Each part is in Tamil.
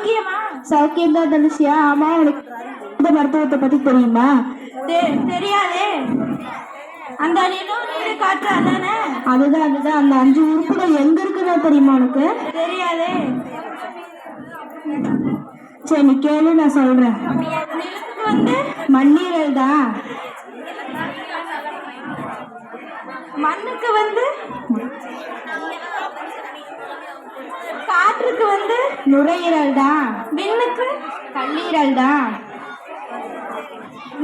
சௌக்கியமா? சௌக்கியம் தான் தனுஷியா. ஆமா, உனக்கு இந்த மருத்துவத்தை பத்தி தெரியுமா? தெரியாதே. அந்த நீர் காற்று அதானே? அதுதான் அதுதான். அந்த 5 உறுப்புகள் எங்க இருக்குன்னு தெரியுமா உனக்கு? தெரியாதே. சரி, நீ கேளு, நான் சொல்றேன். நிலத்துக்கு வந்து மண்ணீரல் தான். மண்ணுக்கு வந்து காற்றுக்கு வந்து நுரையீரல் தான். விண்ணுக்கு கல்லீரல் தான்.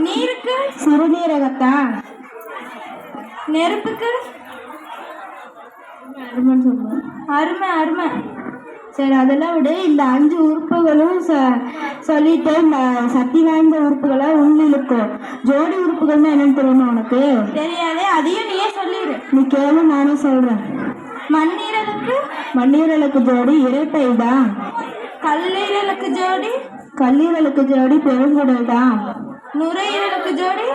நீருக்கு சிறுநீரகத்தான். நெருப்புக்கு அருமைன்னு சொல்லுவேன். அருமை அருமை. சரி, அதெல்லாம் விட இந்த 5 உறுப்புகளும் சொல்லிட்டு சக்தி வாய்ந்த உறுப்புகளை உள்ளிழுக்கும். ஜோடி உறுப்புகள்னா என்னன்னு தெரியுமா உனக்கு? தெரியாதே. அதையும் நீயே சொல்லிடு. நீ கேளு, நானே சொல்றேன். மண்ணீரலுக்கு ஜோடி இரைப்பை தான். கல்லீரலுக்கு ஜோடி பெருங்குடல் தான். நுரையீரலுக்கு ஜோடி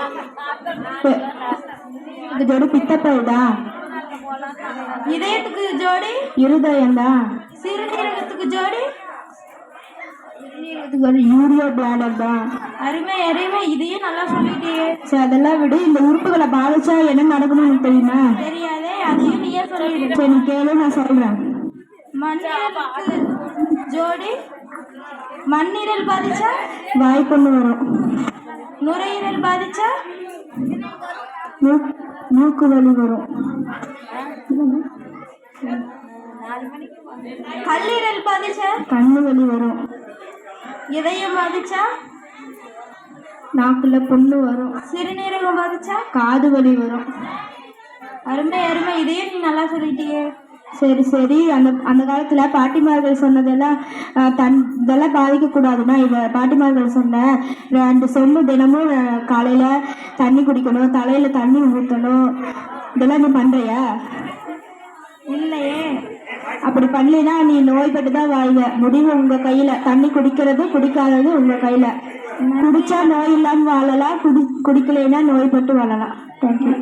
பித்தப்பை தான். இதயத்துக்கு ஜோடி இருதயம் தான். சிறுநீரகத்துக்கு ஜோடி யூரியோ பிளாடர் தான். அருமை அருமை. இதையும் நல்லா சொல்லிட்டே. சரி, அதெல்லாம் விட இந்த உறுப்புகளை பாதிச்சா என்ன நடக்கணும்னு தெரியுமா? தெரியாதே. அதையும் நீயே சொல்லிடு. சரி, நீ கேளு, நான் சொல்றேன். மண்ணீரலுக்கு ஜோடி மண்ணீரல் பாதிச்சா வாய்ப்புண்ணு வரும். நுரையீரல் பாதிச்சா மூக்கு வலி வரும். கல்லீரல் பாதிச்சா கண்ணு வலி வரும். இதயம் பாதிச்சா நாக்குல புண்ணு வரும். சிறுநீரகம் பாதிச்சா காது வலி வரும். அருமை அருமை. இதையும் நீ நல்லா சொல்லிட்டியே. சரி சரி. அந்த காலத்தில் பாட்டிமார்கள் சொன்னதெல்லாம் இதெல்லாம் பாதிக்கக்கூடாதுன்னா, பாட்டிமார்கள் சொன்ன 2 சொம்பு தினமும் காலையில் தண்ணி குடிக்கணும், தலையில் தண்ணி ஊற்றணும், இதெல்லாம் நீ பண்ணுறியா? இல்லையே. அப்படி பண்ணலைன்னா நீ நோய்பட்டு தான் வாழ்வ. முடிவு உங்கள் கையில். தண்ணி குடிக்கிறது குடிக்காதது உங்கள் கையில். குடித்தா நோய் இல்லாமல் வாழலாம், குடிக்கலைன்னா நோய்பட்டு வாழலாம். தேங்க்யூ.